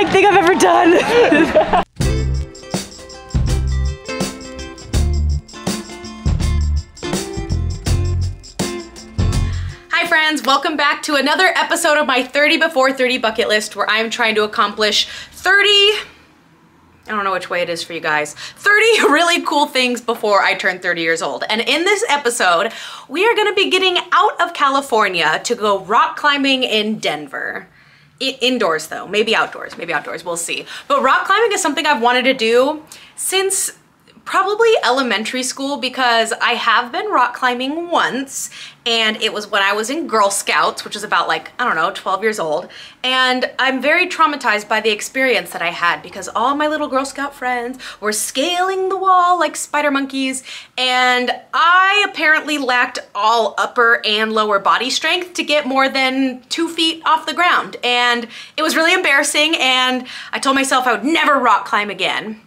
terrifying thing I've ever done. Hi friends, welcome back to another episode of my 30 before 30 bucket list where I'm trying to accomplish 30, I don't know which way it is for you guys, 30 really cool things before I turn 30 years old. And in this episode, we are gonna be getting out of California to go rock climbing in Denver. Indoors though, maybe outdoors, we'll see. But rock climbing is something I've wanted to do since probably elementary school because I have been rock climbing once and it was when I was in Girl Scouts, which is about like, I don't know, 12 years old. And I'm very traumatized by the experience that I had because all my little Girl Scout friends were scaling the wall like spider monkeys and I apparently lacked all upper and lower body strength to get more than 2 feet off the ground. And it was really embarrassing and I told myself I would never rock climb again.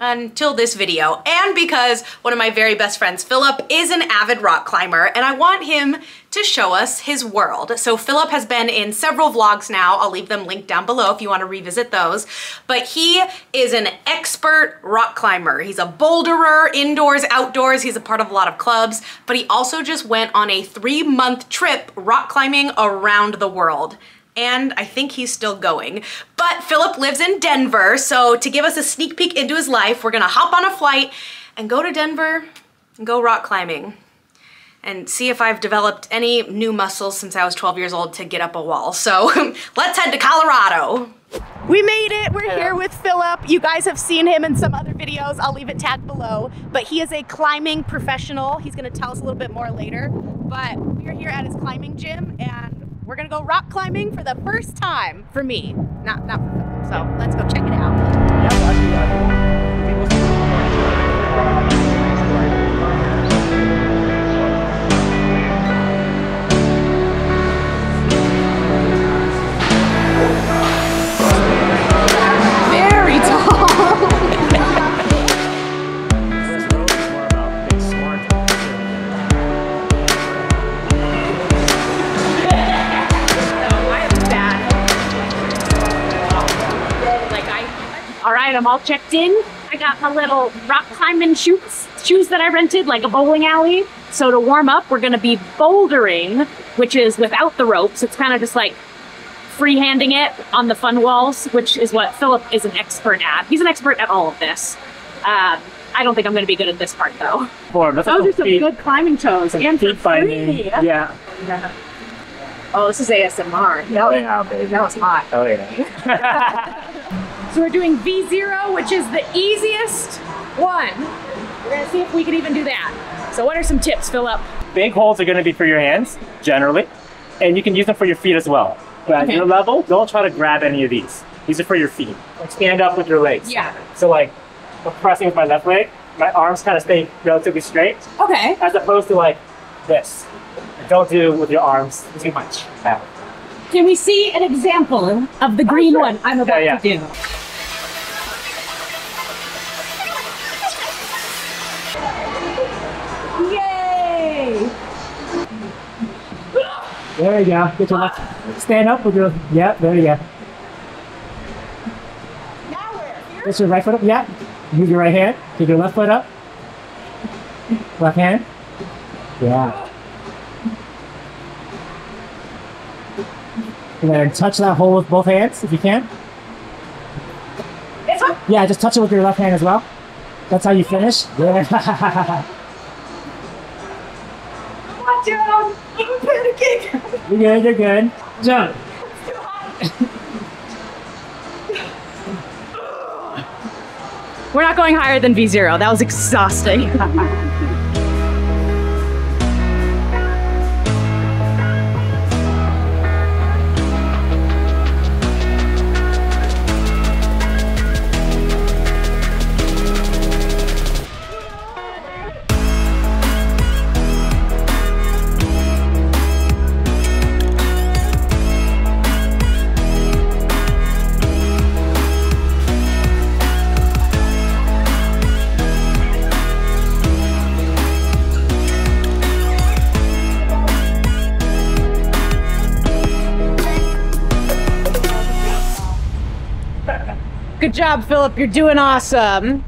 Until this video, and because one of my very best friends, Phillip, is an avid rock climber, and I want him to show us his world. So Phillip has been in several vlogs now. I'll leave them linked down below if you want to revisit those. But he is an expert rock climber. He's a boulderer, indoors, outdoors. He's a part of a lot of clubs, but he also just went on a 3-month trip rock climbing around the world. And I think he's still going. But Phillip lives in Denver, so to give us a sneak peek into his life, we're gonna hop on a flight and go to Denver and go rock climbing and see if I've developed any new muscles since I was 12 years old to get up a wall. So let's head to Colorado. We made it, we're here with Phillip. You guys have seen him in some other videos. I'll leave it tagged below, but he is a climbing professional. He's gonna tell us a little bit more later, but we're here at his climbing gym and we're gonna go rock climbing for the first time for me, not for Phillip. So let's go check it out. Very tall. All right, I'm all checked in. I got my little rock climbing shoes that I rented, like a bowling alley. So to warm up, we're gonna be bouldering, which is without the ropes. It's kind of just like freehanding it on the fun walls, which is what Phillip is an expert at. He's an expert at all of this. I don't think I'm gonna be good at this part though. Those are some good climbing toes. And for free. Yeah. Oh, this is ASMR. Oh yeah, baby. That was hot. Oh yeah. So we're doing V0, which is the easiest one. We're gonna see if we can even do that. So what are some tips, Phillip? Big holes are gonna be for your hands, generally. And you can use them for your feet as well. But at your level, don't try to grab any of these. These are for your feet. Like stand up with your legs. Yeah. So like, I'm pressing with my left leg, my arms kind of stay relatively straight. Okay. As opposed to like this. And don't do with your arms too much. Yeah. Can we see an example of the green one I'm about to do? Yay! There you go. Get your left. Stand up with your. Yeah, there you go. Now we're here. Get your right foot up. Yeah. Move your right hand. Take your left foot up. Left hand. Yeah. And then touch that hole with both hands if you can. This one? Yeah, just touch it with your left hand as well. That's how you finish. Yeah. Watch out! I'm panicking. You're good, you're good. Jump. It's too hot. We're not going higher than V0. That was exhausting. Good job, Phillip. You're doing awesome.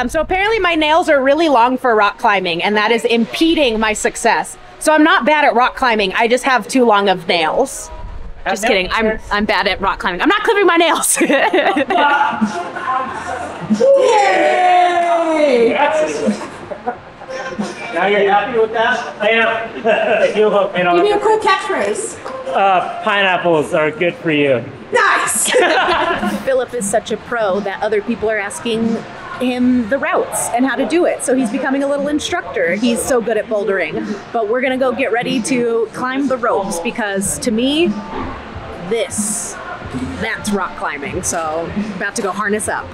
So apparently my nails are really long for rock climbing, and that is impeding my success. So I'm not bad at rock climbing. I just have too long of nails. Just kidding. I'm bad at rock climbing. I'm not clipping my nails. Yay! Now you're happy with that? I am. Give me a cool catchphrase. Pineapples are good for you. Nice. Phillip is such a pro that other people are asking him the routes and how to do it. So he's becoming a little instructor. He's so good at bouldering. But we're gonna go get ready to climb the ropes because to me, that's rock climbing. So about to go harness up.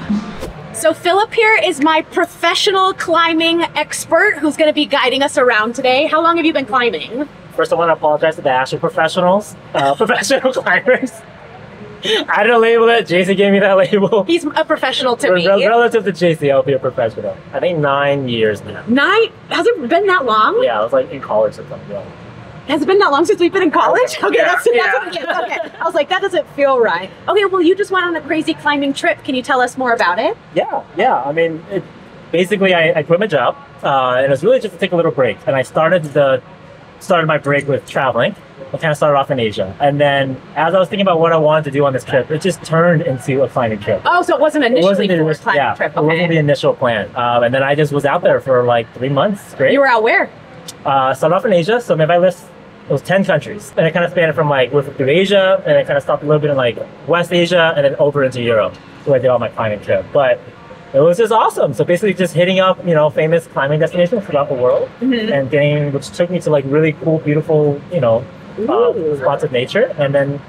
So Phillip here is my professional climbing expert who's gonna be guiding us around today. How long have you been climbing? First, I want to apologize to the actual professionals, professional climbers. I didn't label it. Jacy gave me that label. He's a professional to me. Relative to Jacy, I'll be a professional. I think 9 years now. 9? Has it been that long? Yeah, I was like in college or something. Yeah. Has it been that long since we've been in college? Okay, Yeah, that's okay. I was like, that doesn't feel right. Okay, well, you just went on a crazy climbing trip. Can you tell us more about it? Yeah. I mean, basically, I quit my job, and it was really just to take a little break. And I started my break with traveling. I kind of started off in Asia. And then as I was thinking about what I wanted to do on this trip, it just turned into a climbing trip. Oh, so it wasn't initially for a climbing trip. Okay. It wasn't the initial plan. And then I just was out there for like 3 months straight. You were out where? Started off in Asia. So maybe I list, it was 10 countries. And it kind of spanned from like, through Asia, and it kind of stopped a little bit in like West Asia, and then over into Europe. So I did all my climbing trip. But it was just awesome. So basically just hitting up, famous climbing destinations throughout the world, and which took me to like really cool, beautiful, spots of nature. And then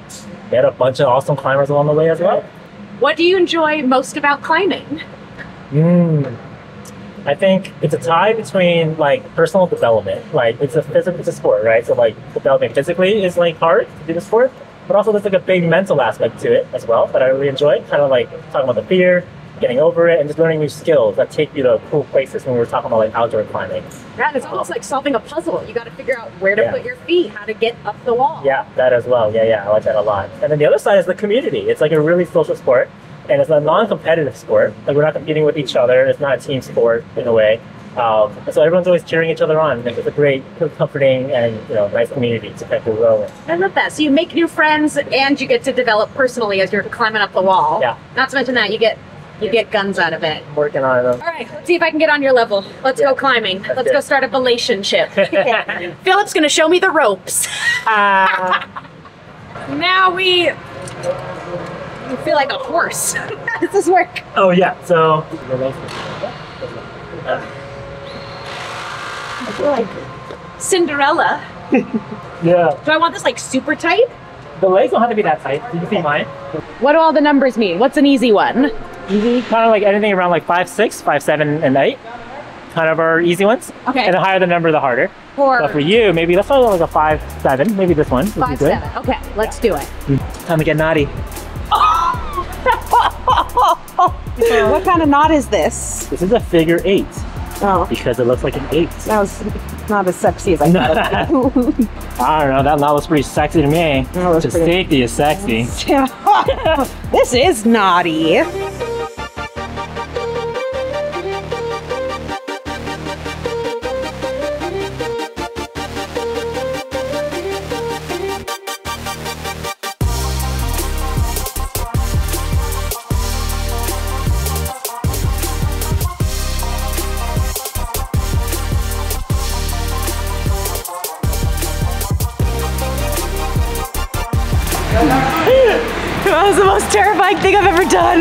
met a bunch of awesome climbers along the way as well. What do you enjoy most about climbing? I think it's a tie between like personal development. Like it's a sport, right? So like developing physically is like hard to do the sport, but also there's like a big mental aspect to it as well that I really enjoy. Kind of like talking about the fear, getting over it, and just learning new skills that take you to cool places when we were talking about like outdoor climbing. Yeah, it's almost like solving a puzzle. You got to figure out where to put your feet, how to get up the wall. Yeah, that as well. Yeah, I like that a lot. And then the other side is the community. It's like a really social sport, and it's a non-competitive sport. Like we're not competing with each other. It's not a team sport in a way. And so everyone's always cheering each other on. It's a great, comforting, and nice community to kind of grow in. I love that. So you make new friends, and you get to develop personally as you're climbing up the wall. Yeah. Not to mention that you get guns out of it. I'm working on them. All right, let's see if I can get on your level. Let's go climbing. Let's go start a relationship. Phillip's gonna show me the ropes. Now we feel like a horse. How does this work? Oh yeah, so I feel like Cinderella. yeah. Do I want this like super tight? The legs don't have to be that tight. You can see mine. What do all the numbers mean? What's an easy one? Easy, kind of like anything around like 5'6", 5'7", and 8. Kind of our easy ones. Okay. And the higher the number, the harder. But for you, maybe let's start with like a 5'7". Maybe this one. 5'7". Okay, let's do it. Time to get naughty. What kind of knot is this? This is a figure 8. Oh. Because it looks like an 8. That was not as sexy as I thought it would be. I don't know, that knot was pretty sexy to me. Just safety is sexy. This is naughty. That was the most terrifying thing I've ever done.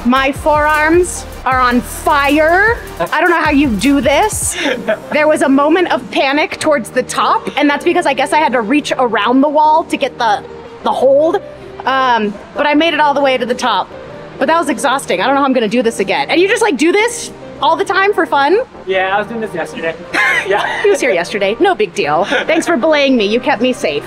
My forearms are on fire. I don't know how you do this. There was a moment of panic towards the top, and that's because I guess I had to reach around the wall to get the hold. But I made it all the way to the top. But that was exhausting. I don't know how I'm gonna do this again. And you just like do this all the time for fun? Yeah, I was doing this yesterday. Yeah. He was here yesterday. No big deal. Thanks for belaying me. You kept me safe.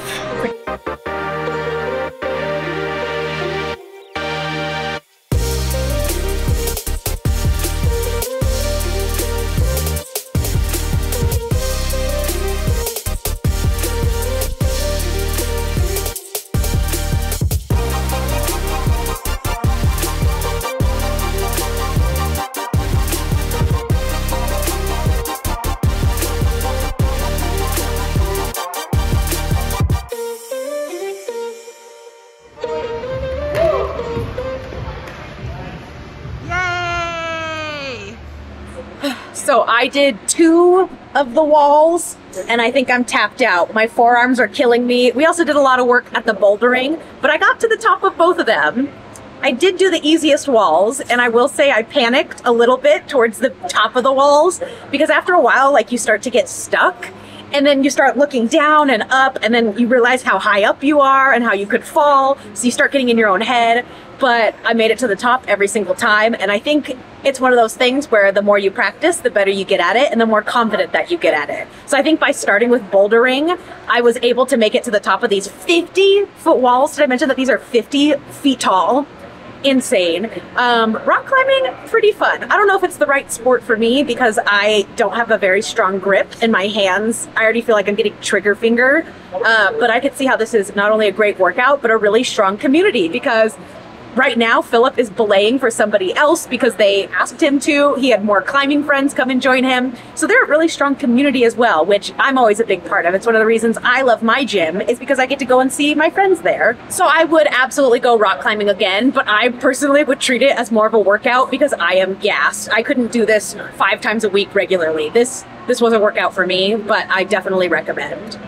So I did 2 of the walls and I think I'm tapped out. My forearms are killing me. We also did a lot of work at the bouldering, but I got to the top of both of them. I did do the easiest walls, and I will say I panicked a little bit towards the top of the walls because after a while, like, you start to get stuck and then you start looking down and up and then you realize how high up you are and how you could fall. So you start getting in your own head, but I made it to the top every single time. And I think it's one of those things where the more you practice, the better you get at it and the more confident that you get at it. So I think by starting with bouldering, I was able to make it to the top of these 50-foot walls. Did I mention that these are 50 feet tall? Insane. Rock climbing, pretty fun. I don't know if it's the right sport for me because I don't have a very strong grip in my hands. I already feel like I'm getting trigger finger, but I could see how this is not only a great workout, but a really strong community because right now, Phillip is belaying for somebody else because they asked him to. He had more climbing friends come and join him. So they're a really strong community as well, which I'm always a big part of. It's one of the reasons I love my gym is because I get to go and see my friends there. So I would absolutely go rock climbing again, but I personally would treat it as more of a workout because I am gassed. I couldn't do this 5 times a week regularly. This was a workout for me, but I definitely recommend.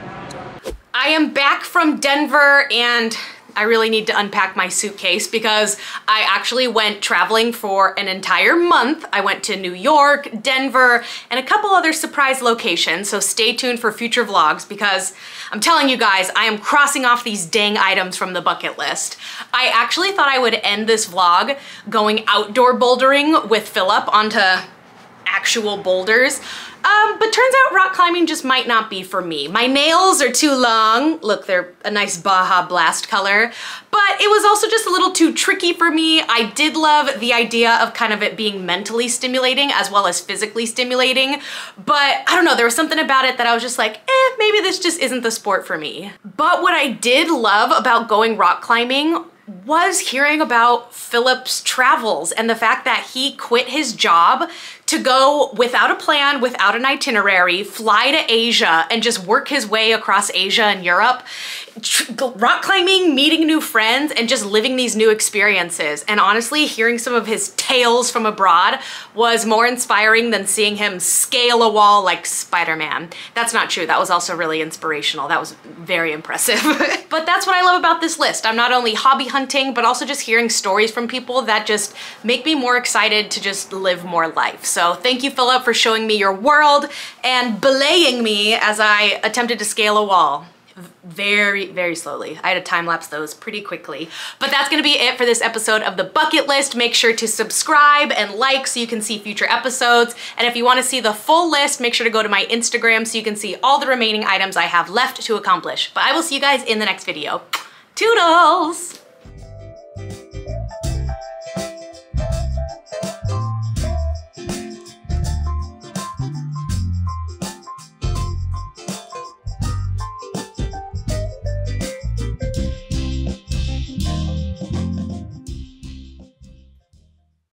I am back from Denver and I really need to unpack my suitcase because I actually went traveling for an entire month. I went to New York, Denver, and a couple other surprise locations, so stay tuned for future vlogs because I'm telling you guys, I am crossing off these dang items from the bucket list. I actually thought I would end this vlog going outdoor bouldering with Phillip onto actual boulders. But turns out rock climbing just might not be for me. My nails are too long. Look, they're a nice Baja Blast color, but it was also just a little too tricky for me. I did love the idea of kind of it being mentally stimulating as well as physically stimulating, but I don't know, there was something about it that I was just like, maybe this just isn't the sport for me. But what I did love about going rock climbing was hearing about Phillip's travels and the fact that he quit his job to go without a plan, without an itinerary, fly to Asia and just work his way across Asia and Europe, rock climbing, meeting new friends, and just living these new experiences. And honestly, hearing some of his tales from abroad was more inspiring than seeing him scale a wall like Spider-Man. That's not true. That was also really inspirational. That was very impressive. But that's what I love about this list. I'm not only hobby hunting, but also just hearing stories from people that just make me more excited to just live more life. So thank you, Phillip, for showing me your world and belaying me as I attempted to scale a wall. Very, very slowly. I had to time-lapse those pretty quickly. But that's gonna be it for this episode of the bucket list. Make sure to subscribe and like so you can see future episodes. And if you wanna see the full list, make sure to go to my Instagram so you can see all the remaining items I have left to accomplish. But I will see you guys in the next video. Toodles!